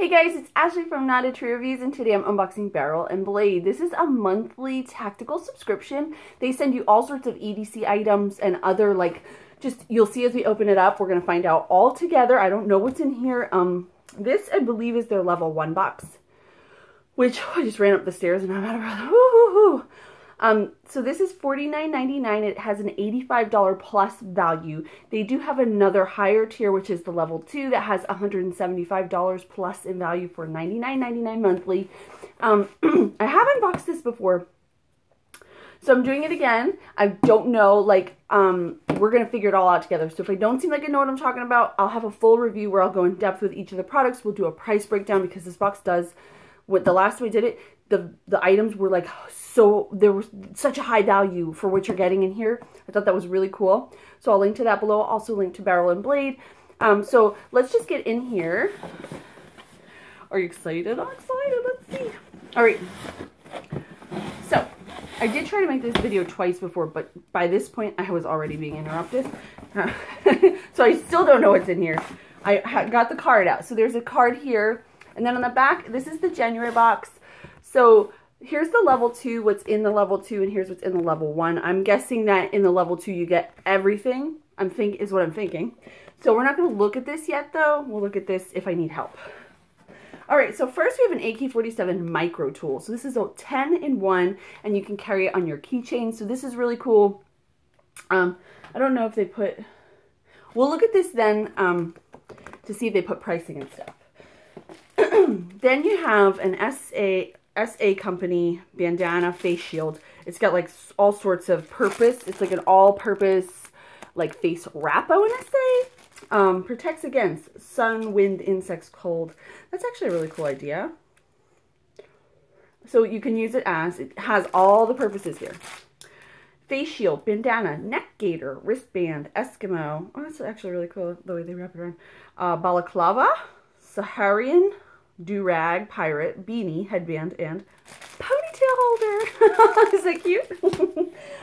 Hey guys, it's Ashley from Not a True Reviews, and today I'm unboxing Barrel and Blade. This is a monthly tactical subscription. They send you all sorts of EDC items and other, just, you'll see as we open it up, we're going to find out all together. I don't know what's in here. This, I believe, is their level 1 box, which I just ran up the stairs and I'm out of breath. Woo-hoo-hoo. So this is $49.99. It has an $85 plus value. They do have another higher tier, which is the level 2, that has $175 plus in value for $99.99 monthly. I have unboxed this before, so I'm doing it again. I don't know, we're going to figure it all out together. So if I don't seem like I know what I'm talking about, I'll have a full review where I'll go in depth with each of the products. We'll do a price breakdown because this box does, the last time we did it, the items were there was such a high value for what you're getting in here. I thought that was really cool. So I'll link to that below. I'll also link to Barrel and Blade. So let's just get in here. Are you excited? I'm excited. Let's see. All right. So I did try to make this video twice before, but by this point I was already being interrupted. So I still don't know what's in here. I got the card out. So there's a card here. And then on the back, this is the January box. So here's the level 2, what's in the level 2, and here's what's in the level 1. I'm guessing that in the level 2 you get everything, is what I'm thinking. So we're not going to look at this yet, though. We'll look at this if I need help. Alright, so first we have an AK-47 micro tool. So this is a 10-in-1, and you can carry it on your keychain. So this is really cool. I don't know if they put... We'll look at this then to see if they put pricing and stuff. Then you have an SA company bandana face shield. It's got all sorts of purpose. It's like an all-purpose face wrap, I want to say. Protects against sun, wind, insects, cold. That's actually a really cool idea. So you can use it it has all the purposes here. Face shield, bandana, neck gaiter, wristband, Eskimo. Oh, that's actually really cool the way they wrap it around. Balaclava, Saharian, do-rag, pirate, beanie, headband, and ponytail holder. Is that cute?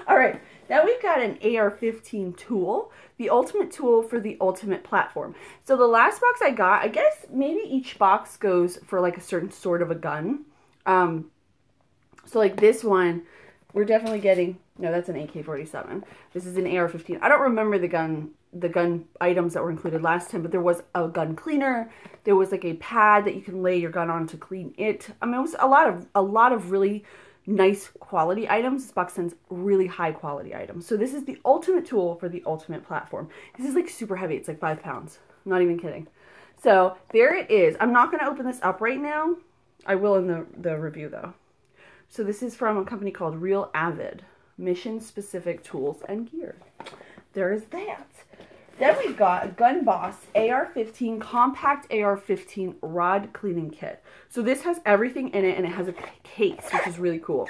All right, now we've got an AR-15 tool, the ultimate tool for the ultimate platform. So the last box I got, I guess maybe each box goes for a certain sort of a gun. So this one, we're definitely getting, no, that's an AK-47. This is an AR-15. I don't remember the gun items that were included last time, but there was a gun cleaner. There was a pad that you can lay your gun on to clean it. I mean, it was a lot of really nice quality items. This box sends really high quality items. So this is the ultimate tool for the ultimate platform. This is super heavy. It's 5 pounds. I'm not even kidding. So there it is. I'm not going to open this up right now. I will in the review though. So this is from a company called Real Avid. Mission specific tools and gear. There is that. Then we've got a Gun Boss AR-15 compact AR-15 rod cleaning kit. So this has everything in it, and it has a case, which is really cool.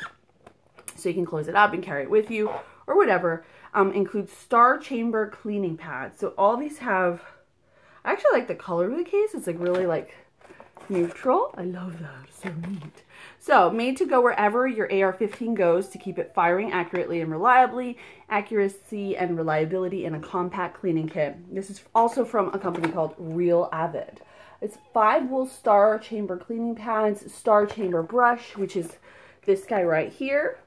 So you can close it up and carry it with you or whatever. Includes star chamber cleaning pads. So all these have, I actually like the color of the case. It's really neutral. I love that. So neat. So, made to go wherever your AR-15 goes to keep it firing accurately and reliably. Accuracy and reliability in a compact cleaning kit. This is also from a company called Real Avid. It's 5 wool star chamber cleaning pads, star chamber brush, which is this guy right here.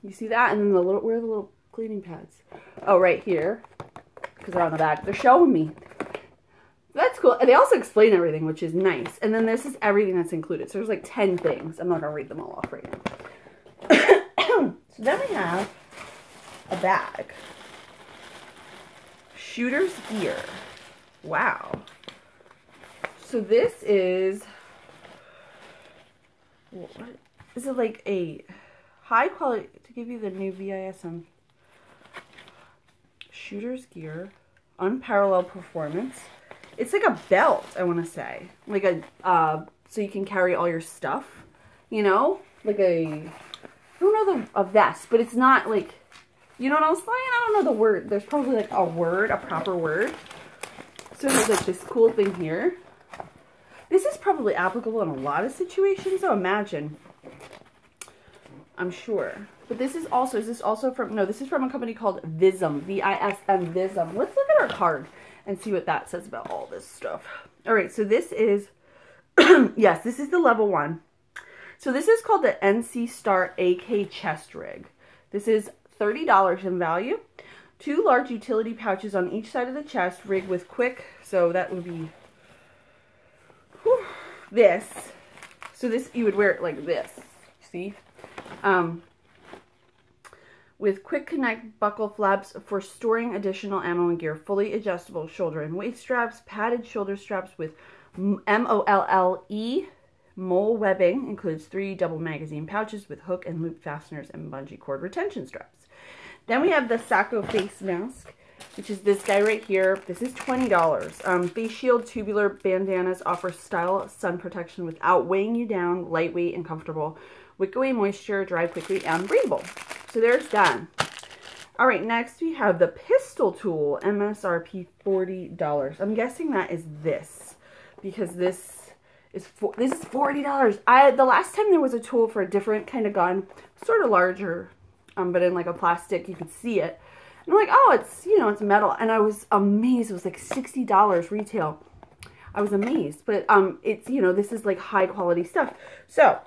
You see that? And then where are the little cleaning pads? Oh, right here. Because they're on the back. They're showing me. That's cool. And they also explain everything, which is nice. And then this is everything that's included. So there's 10 things. I'm not going to read them all off right now. So then we have a bag. Shooter's gear. Wow. So this is, what is it, a high quality, to give you the new VISM. Shooter's gear. Unparalleled performance. It's like a belt, I want to say. So you can carry all your stuff, you know? I don't know a vest, but it's not you know what I'm saying? I don't know the word. There's probably a proper word. So there's this cool thing here. This is probably applicable in a lot of situations, so imagine. I'm sure. But this is also from, no, this is from a company called Vism, V-I-S-M, Vism. Let's look at our card and see what that says about all this stuff. All right, so this is Yes, this is the level 1. So this is called the NC Star AK chest rig. This is $30 in value. 2 large utility pouches on each side of the chest, rigged with quick, so that would be this. So this, you would wear it like this, see? With quick connect buckle flaps for storing additional ammo and gear, fully adjustable shoulder and waist straps, padded shoulder straps with MOLLE mole webbing, includes 3 double magazine pouches with hook and loop fasteners and bungee cord retention straps. Then we have the Sacco face mask, which is this guy right here. This is $20. Face shield tubular bandanas offer style sun protection without weighing you down, lightweight and comfortable, wick away moisture, dry quickly, and breathable. So there's done. All right, next we have the pistol tool, MSRP $40. I'm guessing that is this, because this is $40. The last time there was a tool for a different kind of gun, sort of larger, but in like a plastic, you could see it. And I'm like, oh, it's, you know, it's metal. And I was amazed. It was like $60 retail. I was amazed. But it's, you know, this is like high quality stuff. So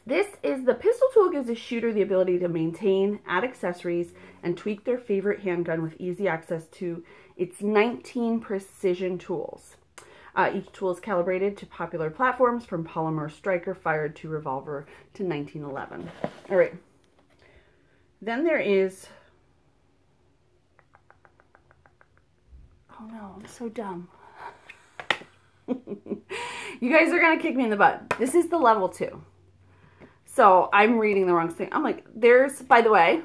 this is the pistol tool, gives a shooter the ability to maintain, add accessories, and tweak their favorite handgun with easy access to its 19 precision tools. Each tool is calibrated to popular platforms, from polymer striker fired to revolver to 1911. All right. Then there is, oh no, I'm so dumb. You guys are going to kick me in the butt. This is the level 2. So I'm reading the wrong thing. I'm like, there's, by the way,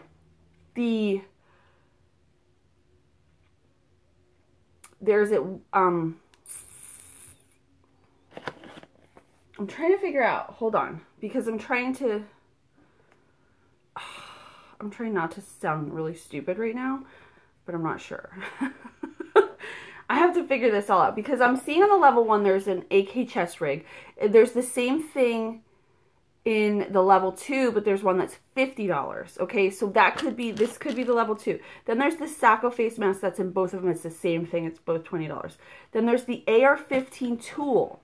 there's it, I'm trying to figure out, hold on, because I'm trying not to sound really stupid right now, but I'm not sure. I have to figure this all out, because I'm seeing on the level 1, there's an AK chest rig. There's the same thing in the level 2, but there's one that's $50. Okay, so that could be, this could be the level 2. Then there's the Sacco face mask that's in both of them. It's the same thing. It's both $20. Then there's the AR-15 tool,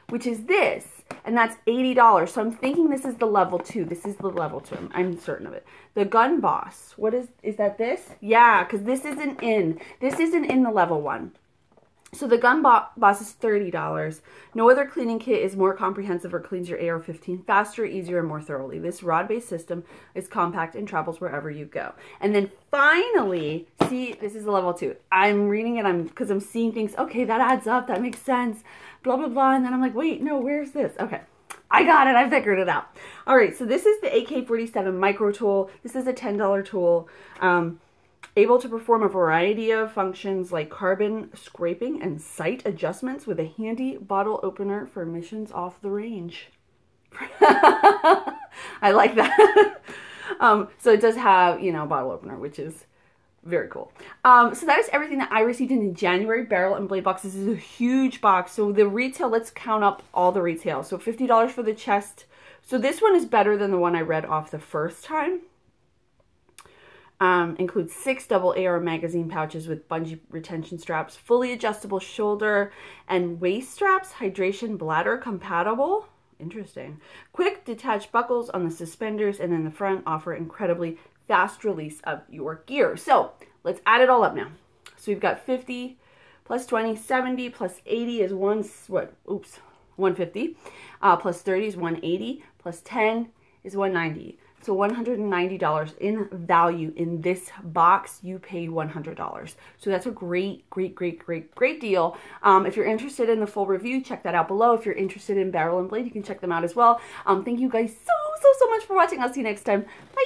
which is this, and that's $80. So I'm thinking this is the level 2. This is the level 2. I'm certain of it. The Gun Boss. What is that this? Yeah, because this isn't in the level 1. So the Gun Boss is $30. No other cleaning kit is more comprehensive or cleans your AR-15 faster, easier, and more thoroughly. This rod-based system is compact and travels wherever you go. And then finally, see, this is the level 2. I'm reading it because I'm seeing things. Okay, that adds up. That makes sense. Blah, blah, blah. And then I'm like, wait, no, where's this? Okay. I got it. I figured it out. All right. So this is the AK-47 micro tool. This is a $10 tool. Able to perform a variety of functions like carbon scraping and sight adjustments with a handy bottle opener for missions off the range. I like that. So it does have, you know, a bottle opener, which is very cool. So that is everything that I received in the January barrel and blade box. This is a huge box. So the retail, let's count up all the retail. So $50 for the chest. So this one is better than the one I read off the first time. Includes 6 double AR magazine pouches with bungee retention straps, fully adjustable shoulder and waist straps, hydration bladder compatible. Interesting. Quick detached buckles on the suspenders and in the front offer incredibly fast release of your gear. So let's add it all up now. So we've got 50 plus 20, 70 plus 80 is 150. Plus 30 is 180. Plus 10 is 190. So $190 in value in this box. You pay $100. So that's a great, great, great, great, great deal. If you're interested in the full review, check that out below. If you're interested in Barrel and Blade, you can check them out as well. Thank you guys so much for watching. I'll see you next time. Bye.